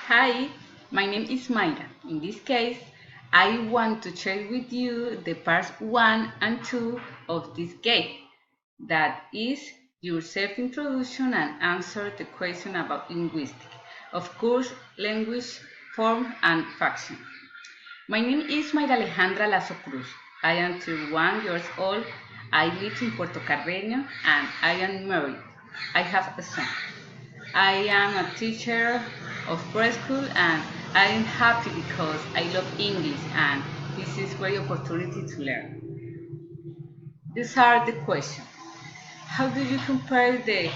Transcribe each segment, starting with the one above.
Hi, my name is Mayra. In this case, I want to share with you the parts 1 and 2 of this game. That is your self-introduction and answer the question about linguistics. Of course, language, form, and function. My name is Mayra Alejandra Lazo Cruz. I am 31 years old. I live in Puerto Carreño and I am married. I have a son. I am a teacher of preschool and I am happy because I love English and this is a great opportunity to learn. These are the questions. How do you compare the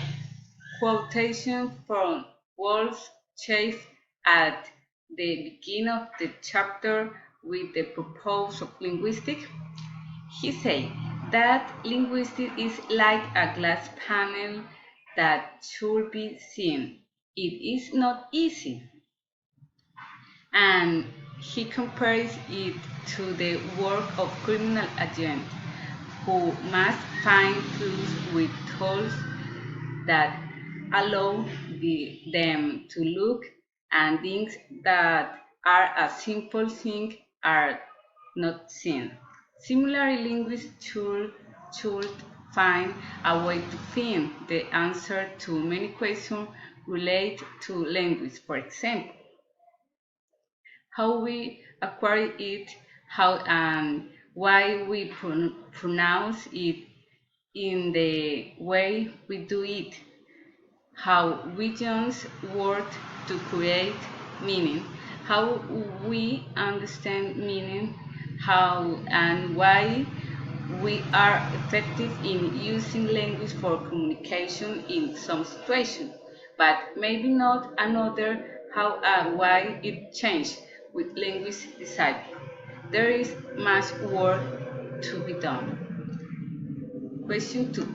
quotation from Wolf's Chase at the beginning of the chapter with the purpose of linguistics? He said that linguistics is like a glass panel that should be seen. It is not easy. And he compares it to the work of criminal agents who must find clues with tools that allow them to look and things that are a simple thing are not seen. Similarly, linguists should find a way to find the answer to many questions related to language. For example, how we acquire it, how and why we pronounce it in the way we do it, how we use words to create meaning, how we understand meaning, how and why we are effective in using language for communication in some situations, but maybe not another, how and why it changed with language design. There is much work to be done. Question 2.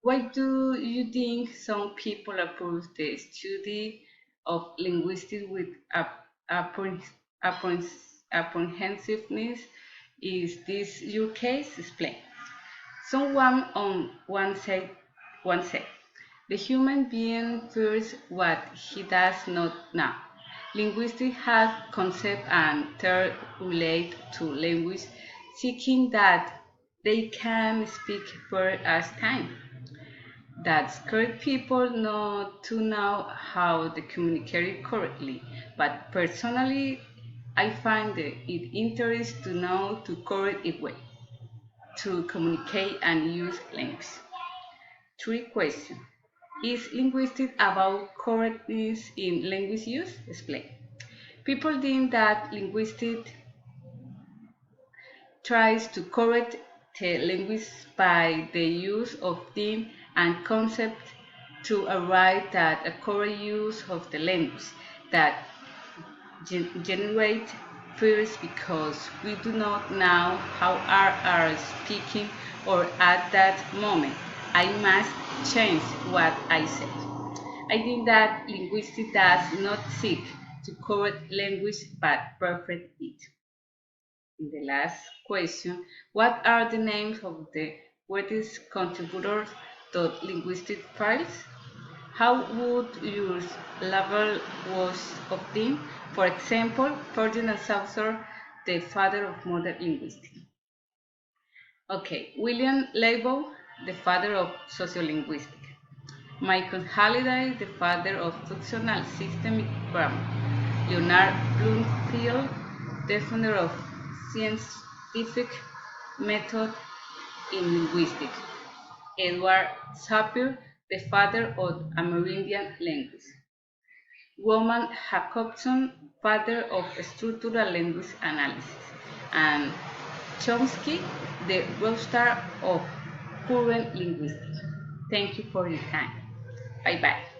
Why do you think some people approach the study of linguistics with apprehensiveness? Is this your case? Explain. Someone on one said, the human being fears what he does not know. Linguistics has concepts and terms related to language, seeking that they can speak for as time. That scared people not to know how to communicate correctly, but personally, I find it interesting to know to correct it way to communicate and use language. 3 questions. Is linguistics about correctness in language use? Explain. People think that linguistics tries to correct the language by the use of theme and concept to arrive at a correct use of the language that generate fears because we do not know how are speaking or at that moment I must change what I said. I think that linguistics does not seek to correct language but perfect it. In the last question, what are the names of the greatest contributors to linguistic files? How would your level was obtained? For example, Ferdinand Saussure, the father of modern linguistics. Okay, William Labov, the father of sociolinguistics. Michael Halliday, the father of functional systemic grammar. Leonard Bloomfield, the founder of scientific method in linguistics. Edward Sapir, the father of Amerindian language. Roman Jacobson, father of structural language analysis. And Chomsky, the rockstar of current linguistics. Thank you for your time. Bye bye.